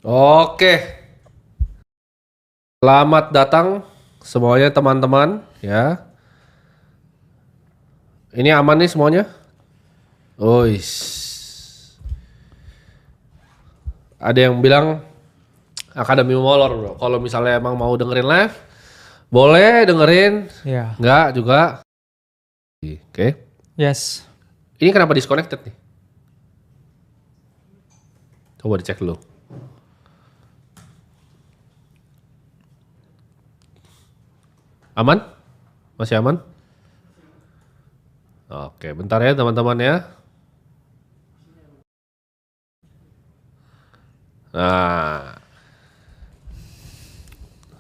Oke, selamat datang semuanya teman-teman ya. Ini aman nih semuanya? Ois. Ada yang bilang Akademi Molor bro. Kalau misalnya emang mau dengerin live, boleh dengerin. Ya. Enggak juga. Oke. Yes. Ini kenapa disconnected nih? Coba dicek dulu. Aman? Masih aman? Oke, bentar ya teman-teman ya. Nah,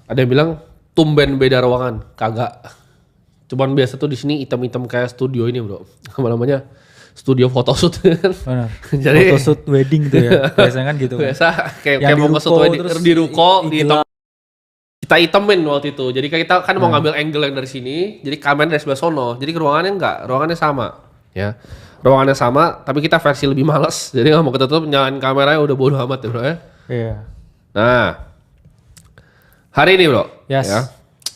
ada yang bilang tumben beda ruangan, kagak. Cuman biasa tuh di sini hitam-hitam kayak studio ini bro, namanya studio photoshoot. Benar. Jadi photoshoot wedding tuh ya. Biasanya kan gitu kan. biasa kayak mau ke shoot wedding, di ruko, di hitam. Kita itemin waktu itu, jadi kita kan mau ngambil angle yang dari sini, jadi kamera dari sebelah sono, jadi ruangannya enggak, ruangannya sama, ya, ruangannya sama, tapi kita versi lebih males, jadi nggak mau ketutup, nyalain kameranya udah bodo amat ya bro ya. Iya. Nah, hari ini bro, Yes. ya,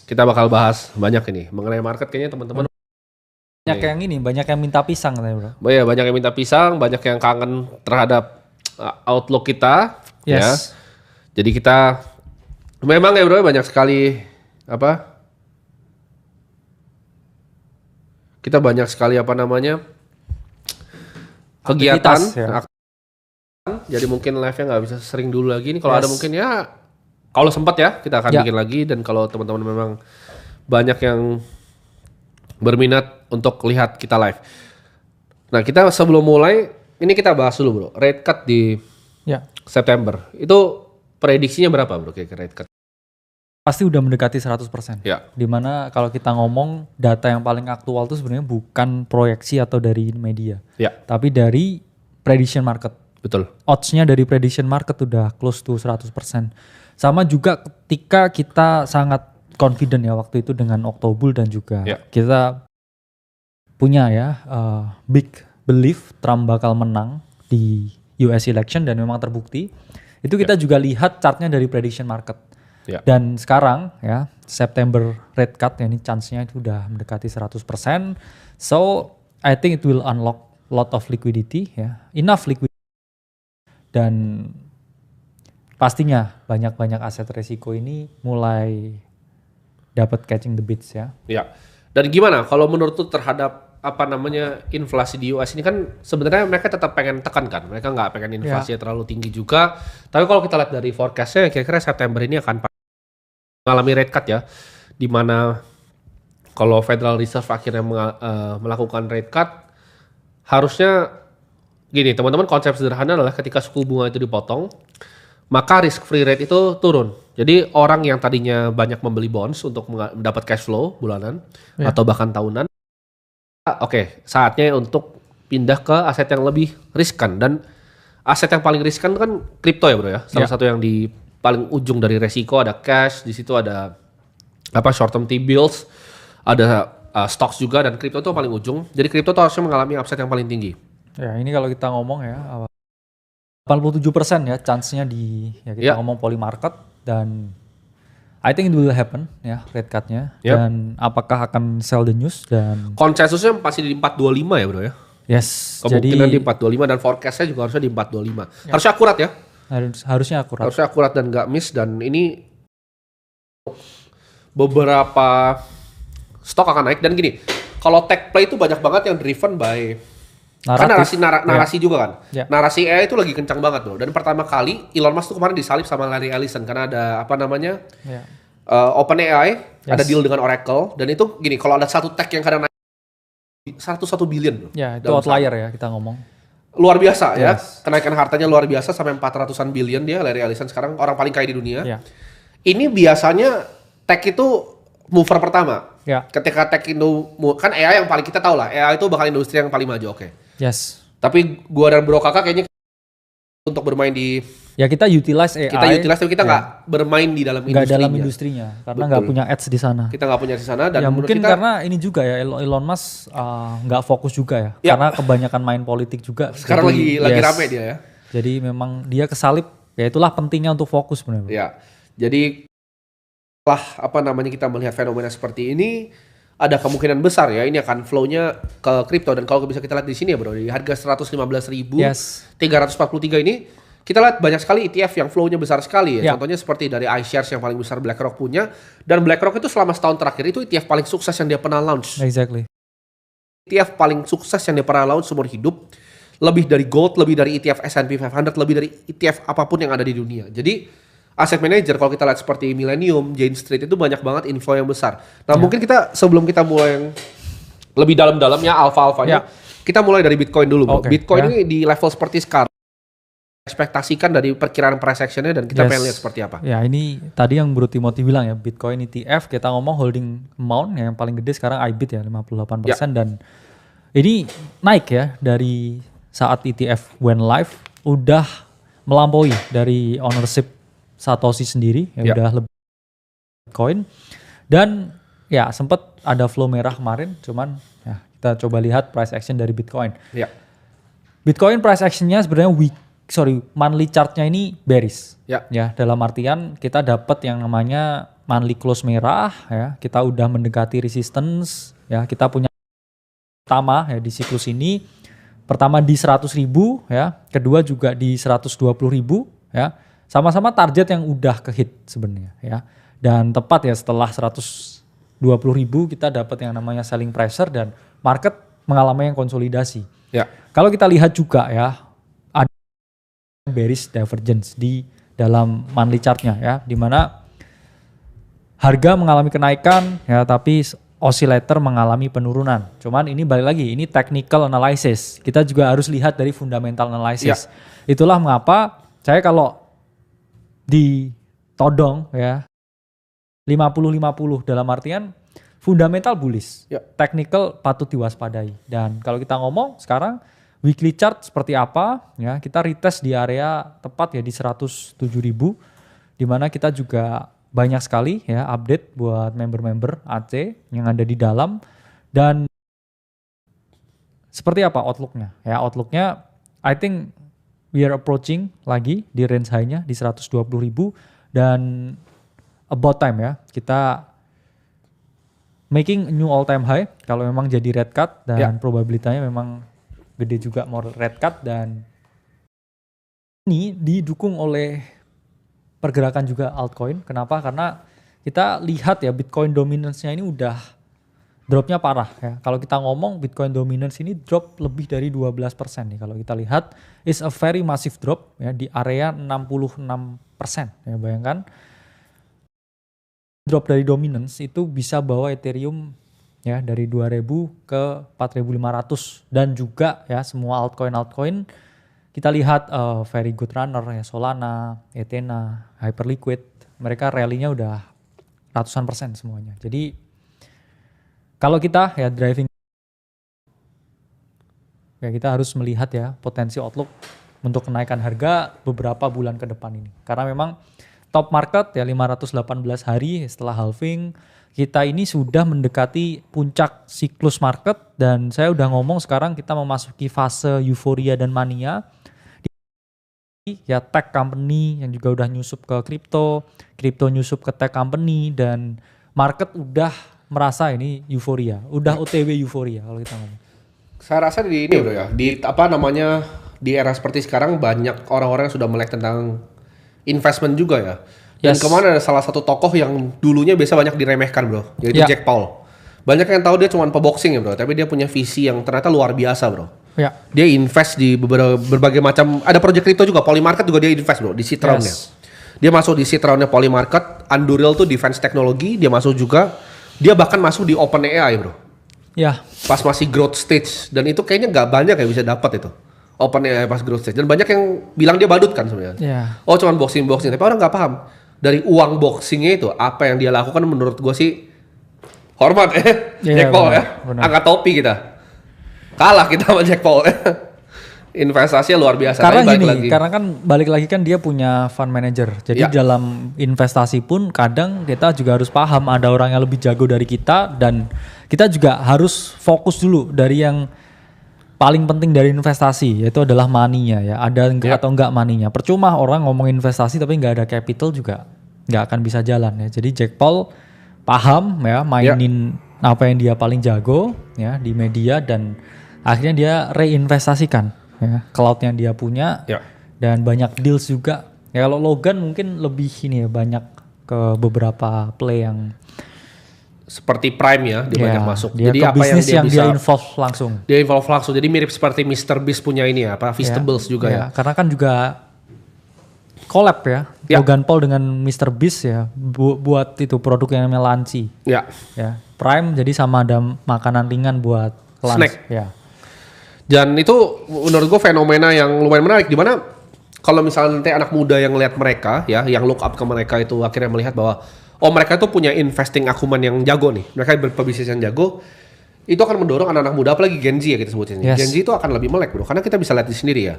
kita bakal bahas banyak ini mengenai market kayaknya teman-teman. Banyak yang ini, banyak yang minta pisang katanya bro. Oh ya, banyak yang minta pisang, banyak yang kangen terhadap outlook kita, ya. Yes. Jadi kita memang ya bro banyak sekali apa? Kita banyak sekali apa namanya kegiatan. Ya. Jadi mungkin live-nya nggak bisa sering dulu lagi. Ini kalau ada mungkin ya kalau sempat ya kita akan bikin lagi, dan kalau teman-teman memang banyak yang berminat untuk lihat kita live. Nah kita sebelum mulai ini kita bahas dulu bro. Rate cut di September itu prediksinya berapa bro kira-kira rate cut? Pasti udah mendekati 100%. Ya. Dimana kalau kita ngomong data yang paling aktual itu sebenarnya bukan proyeksi atau dari media. Ya. Tapi dari prediction market. Betul. Odds-nya dari prediction market udah close to 100%. Sama juga ketika kita sangat confident ya waktu itu dengan Octobull dan juga kita punya ya big belief Trump bakal menang di US election dan memang terbukti. Itu kita juga lihat chartnya dari prediction market. Dan sekarang ya September rate cut ya ini chance-nya itu udah mendekati 100%. So I think it will unlock lot of liquidity ya. Enough liquidity. Dan pastinya banyak-banyak aset resiko ini mulai dapat catching the beats ya. Ya. Dan gimana kalau menurut tuh terhadap apa namanya inflasi di US ini kan sebenarnya mereka tetap pengen tekan kan. Mereka nggak pengen inflasinya terlalu tinggi juga. Tapi kalau kita lihat dari forecastnya kira-kira September ini akan mengalami rate cut ya, dimana kalau Federal Reserve akhirnya melakukan rate cut, harusnya gini teman-teman, konsep sederhana adalah ketika suku bunga itu dipotong, maka risk free rate itu turun. Jadi orang yang tadinya banyak membeli bonds untuk mendapat cash flow bulanan atau bahkan tahunan, saatnya untuk pindah ke aset yang lebih riskan. Dan aset yang paling riskan kan kripto ya bro ya, salah satu yang di paling ujung dari resiko, ada cash, di situ ada apa short term T-bills, ada stocks juga, dan kripto itu paling ujung. Jadi kripto itu harusnya mengalami upside yang paling tinggi. Ya ini kalau kita ngomong ya 87% ya chance-nya di kita ngomong poly market, dan I think it will happen ya rate cut-nya. Dan apakah akan sell the news, dan konsensusnya pasti di 425 ya bro ya. Yes. Kemungkinan di 425 dan forecast-nya juga harusnya di 425. Harusnya akurat ya. Harusnya akurat. Harusnya akurat dan nggak miss, dan ini beberapa stok akan naik. Dan gini, kalau tech play itu banyak banget yang driven by kan narasi juga kan. Narasi AI itu lagi kencang banget bro. Dan pertama kali Elon Musk tuh kemarin disalib sama Larry Ellison karena ada apa namanya OpenAI ada deal dengan Oracle, dan itu gini, kalau ada satu tech yang kadang naik 101 billion bro. Ya itu outlier ya kita ngomong. Luar biasa ya, kenaikan hartanya luar biasa sampai 400-an billion dia, Larry Ellison sekarang orang paling kaya di dunia. Ini biasanya tech itu mover pertama. Ketika tech itu, kan AI yang paling kita tahu lah, AI itu bakal industri yang paling maju, Tapi gua dan Bro Kakak kayaknya untuk bermain di kita utilize AI. Kita utilize tapi kita nggak bermain di dalam industrinya. Nggak dalam industrinya, karena nggak punya ads di sana. Kita nggak punya di sana, dan mungkin kita, karena ini juga ya Elon Musk nggak fokus juga ya, karena kebanyakan main politik juga. Sekarang lagi rame dia ya. Jadi memang dia kesalip Ya itulah pentingnya untuk fokus benar. Ya, jadi kita melihat fenomena seperti ini, ada kemungkinan besar ya ini akan flow-nya ke kripto. Dan kalau bisa kita lihat di sini ya bro, di harga 115.343 ini, kita lihat banyak sekali ETF yang flow-nya besar sekali ya. Contohnya seperti dari iShares yang paling besar BlackRock punya. Dan BlackRock itu selama setahun terakhir itu ETF paling sukses yang dia pernah launch. Exactly. ETF paling sukses yang dia pernah launch seumur hidup. Lebih dari gold, lebih dari ETF S&P 500, lebih dari ETF apapun yang ada di dunia. Jadi asset manager kalau kita lihat seperti Millennium, Jane Street itu banyak banget info yang besar. Nah mungkin kita sebelum kita mulai yang lebih dalam-dalamnya alfa-alfanya, kita mulai dari Bitcoin dulu bro. Bitcoin ini di level seperti sekarang, ekspektasikan dari perkiraan price action-nya dan kita pengen lihat seperti apa. Ya ini tadi yang Bro Timothy bilang ya, Bitcoin ETF kita ngomong holding amount yang paling gede sekarang IBIT ya 58% dan ini naik ya dari saat ETF went live udah melampaui dari ownership Satoshi sendiri ya udah lebih Bitcoin dan ya sempat ada flow merah kemarin cuman ya kita coba lihat price action dari Bitcoin. Bitcoin price actionnya sebenarnya monthly chartnya ini bearish. Ya dalam artian kita dapat yang namanya monthly close merah ya, kita udah mendekati resistance ya, kita punya pertama ya di siklus ini, pertama di 100.000 ya, kedua juga di 120.000 ya. Sama-sama target yang udah kehit sebenarnya ya. Dan tepat ya setelah 120.000 kita dapat yang namanya selling pressure dan market mengalami yang konsolidasi. Kalau kita lihat juga ya ada bearish divergence di dalam monthly chartnya ya, di mana harga mengalami kenaikan ya tapi oscillator mengalami penurunan. Cuman ini balik lagi, ini technical analysis. Kita juga harus lihat dari fundamental analysis. Itulah mengapa saya kalau ditodong ya 50-50 dalam artian fundamental bullish, technical patut diwaspadai. Dan kalau kita ngomong sekarang weekly chart seperti apa ya, kita retest di area tepat ya di 107.000 di mana kita juga banyak sekali ya update buat member-member AC yang ada di dalam. Dan seperti apa outlooknya ya, outlooknya I think we are approaching lagi di range high-nya di 120.000 dan about time ya kita making new all time high kalau memang jadi red cut dan probabilitanya memang gede juga mau red cut. Dan ini didukung oleh pergerakan juga altcoin. Kenapa? Karena kita lihat ya Bitcoin dominance-nya ini udah dropnya parah ya. Kalau kita ngomong Bitcoin dominance ini drop lebih dari 12% nih. Kalau kita lihat is a very massive drop ya di area 66% ya. Bayangkan drop dari dominance itu bisa bawa Ethereum ya dari 2.000 ke 4.500 dan juga ya semua altcoin kita lihat very good runner ya, Solana, Ethena, Hyperliquid, mereka rally-nya udah ratusan persen semuanya. Jadi kalau kita ya driving ya kita harus melihat ya potensi outlook untuk kenaikan harga beberapa bulan ke depan ini. Karena memang top market ya 518 hari setelah halving, kita ini sudah mendekati puncak siklus market dan saya udah ngomong sekarang kita memasuki fase euforia dan mania. Ya tech company yang juga udah nyusup ke crypto nyusup ke tech company dan market udah merasa ini euforia, udah OTW euforia kalau kita ngomong. Saya rasa di ini bro ya, di era seperti sekarang banyak orang-orang yang sudah melek tentang investment juga ya. Dan kemarin ada salah satu tokoh yang dulunya biasa banyak diremehkan bro, yaitu Jack Paul. Banyak yang tahu dia cuma peboxing ya bro, tapi dia punya visi yang ternyata luar biasa bro. Dia invest di berbagai macam, ada project crypto juga, Polymarket juga dia invest bro, di seed round-nya. Dia masuk di seed round-nya Polymarket, Anduril tuh defense teknologi, dia masuk juga. Dia bahkan masuk di OpenAI bro. Pas masih growth stage, dan itu kayaknya nggak banyak yang bisa dapat itu. OpenAI pas growth stage, dan banyak yang bilang dia badut kan sebenarnya. Oh cuman boxing, tapi orang nggak paham. Dari uang boxingnya itu, apa yang dia lakukan menurut gue sih hormat Jack Paul ya, angkat topi kita. Kalah kita sama Jack Paul. Investasinya luar biasa. Karena kan balik lagi kan dia punya fund manager. Jadi dalam investasi pun kadang kita juga harus paham ada orang yang lebih jago dari kita dan kita juga harus fokus dulu dari yang paling penting dari investasi yaitu adalah money-nya ya. Ada atau enggak money-nya. Percuma orang ngomong investasi tapi enggak ada capital juga enggak akan bisa jalan ya. Jadi Jack Paul paham ya mainin apa yang dia paling jago ya di media dan akhirnya dia reinvestasikan ya cloud yang dia punya dan banyak deals juga. Ya kalau Logan mungkin lebih ini ya banyak ke beberapa play yang seperti Prime ya, dia banyak masuk. Jadi apa yang dia involve langsung. Dia involve langsung. Jadi mirip seperti Mr. Beast punya ini ya, apa Feastables juga ya. Karena kan juga collab ya. Logan Paul dengan Mr. Beast ya buat itu produk yang namanya Lunch. Ya. Prime jadi sama ada makanan ringan buat lunch. Snack. Ya. Dan itu menurut gue fenomena yang lumayan menarik, di mana kalau misalnya nanti anak muda yang lihat mereka ya, yang look up ke mereka itu akhirnya melihat bahwa oh mereka itu punya investing acumen yang jago nih, mereka berbisnis yang jago, itu akan mendorong anak-anak muda apalagi Gen Z ya kita sebutnya. Gen Z itu akan lebih melek bro, karena kita bisa lihat di sendiri ya.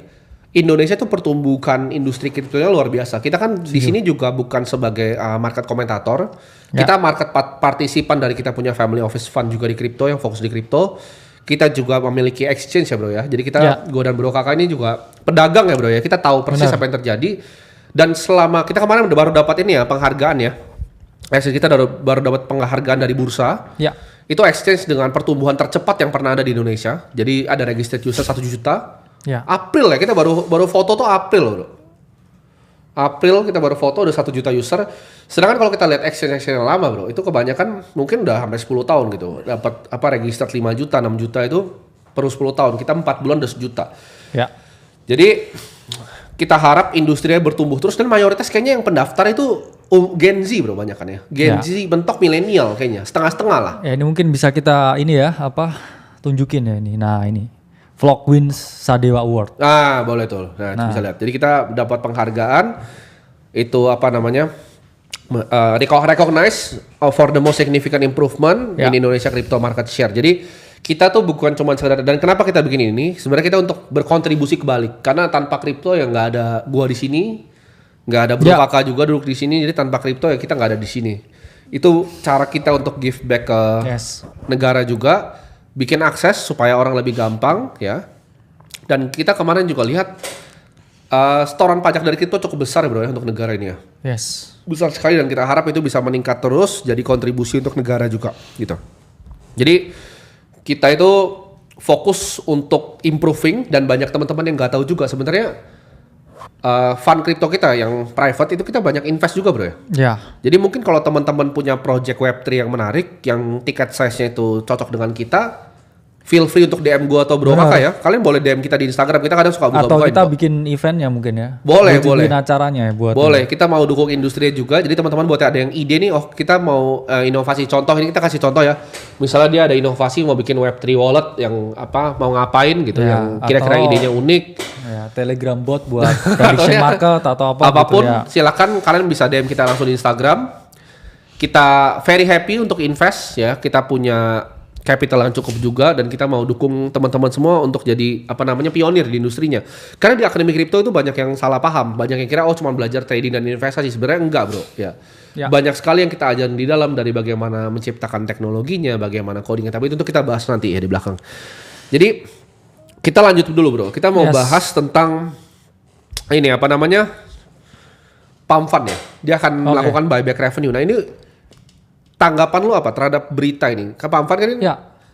Indonesia tuh pertumbuhan industri kriptonya luar biasa. Kita kan di sini juga bukan sebagai market komentator, kita market partisipan dari kita punya family office fund juga di kripto yang fokus di kripto. Kita juga memiliki exchange ya bro ya. Jadi kita Go dan Bro Kakak ini juga pedagang ya bro ya. Kita tahu persis apa yang terjadi. Dan selama kita kemarin baru dapat ini ya penghargaan ya. Kita baru dapat penghargaan dari bursa. Itu exchange dengan pertumbuhan tercepat yang pernah ada di Indonesia. Jadi ada registered user 1 juta. April ya kita baru foto tuh April bro. April kita baru foto udah 1 juta user. Sedangkan kalau kita lihat exchange yang lama bro, itu kebanyakan mungkin udah sampai 10 tahun gitu. Dapat apa register 5 juta, 6 juta itu perlu 10 tahun. Kita 4 bulan udah 1 juta. Jadi kita harap industrinya bertumbuh terus dan mayoritas kayaknya yang pendaftar itu Gen Z bro banyak kan ya. Gen Z bentuk milenial kayaknya, setengah-setengah lah. Ya ini mungkin bisa kita ini ya tunjukin ya ini. Nah ini. Vlog Wins Sadewa Award. Boleh tuh. Nah, bisa lihat. Jadi kita dapat penghargaan itu apa namanya? Recognize for the most significant improvement in Indonesia crypto market share. Jadi kita tuh bukan cuma sekedar, dan kenapa kita begini ini? Sebenarnya kita untuk berkontribusi kebalik. Karena tanpa kripto ya nggak ada gua di sini, nggak ada Bro Kakak juga duduk di sini. Jadi tanpa kripto ya kita nggak ada di sini. Itu cara kita untuk give back ke negara juga. Bikin akses supaya orang lebih gampang ya. Dan kita kemarin juga lihat setoran pajak dari kripto cukup besar ya bro ya untuk negara ini ya. Besar sekali dan kita harap itu bisa meningkat terus jadi kontribusi untuk negara juga gitu. Jadi kita itu fokus untuk improving dan banyak teman-teman yang nggak tahu juga sebenarnya fund kripto kita yang private itu kita banyak invest juga bro ya. Jadi mungkin kalau teman-teman punya project Web3 yang menarik, yang tiket size-nya itu cocok dengan kita, feel free untuk DM gue atau Bro Kakak ya. Kalian boleh DM kita di Instagram, kita kadang suka buka-buka. Atau kita bikin event ya mungkin ya. Boleh. Bikin acaranya ya buat. Boleh, kita mau dukung industri juga. Jadi teman-teman buat ada yang ide nih, kita mau inovasi contoh, ini kita kasih contoh ya. Misalnya dia ada inovasi mau bikin Web3 wallet yang mau ngapain gitu, yang kira-kira idenya unik. Telegram bot buat prediction market atau apa apapun gitu silakan kalian bisa DM kita langsung di Instagram. Kita very happy untuk invest ya. Kita punya capital yang cukup juga dan kita mau dukung teman-teman semua untuk jadi pionir di industrinya. Karena di akademi kripto itu banyak yang salah paham, banyak yang kira cuma belajar trading dan investasi, sebenarnya enggak bro ya. Banyak sekali yang kita ajarin di dalam, dari bagaimana menciptakan teknologinya, bagaimana codingnya, tapi itu untuk kita bahas nanti ya di belakang. Jadi kita lanjut dulu bro, kita mau bahas tentang ini Pump Fund ya, dia akan melakukan buyback revenue. Nah ini tanggapan lu apa terhadap berita ini? Pump Fund kan ini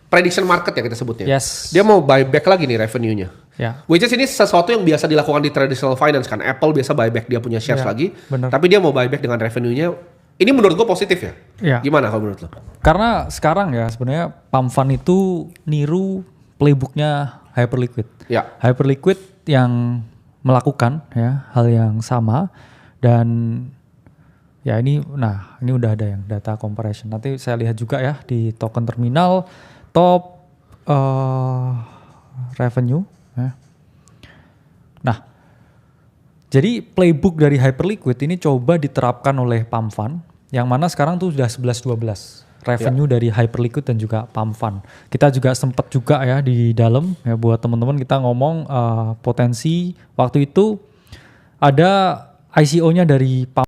prediction market ya kita sebutnya. Dia mau buyback lagi nih revenue-nya. Which is ini sesuatu yang biasa dilakukan di traditional finance kan. Apple biasa buyback dia punya shares lagi. Tapi dia mau buyback dengan revenue-nya. Ini menurut gue positif ya? Gimana kalau menurut lo? Karena sekarang ya sebenarnya Pump Fund itu niru playbooknya Hyperliquid. Hyperliquid yang melakukan ya hal yang sama dan ya ini udah ada yang data comparison. Nanti saya lihat juga ya di token terminal top revenue. Ya. Nah, jadi playbook dari Hyperliquid ini coba diterapkan oleh Pump Fund, yang mana sekarang tuh sudah 11-12 revenue dari Hyperliquid dan juga Pump Fund. Kita juga sempat juga ya di dalam ya buat teman-teman kita ngomong potensi waktu itu ada ICO-nya dari Pump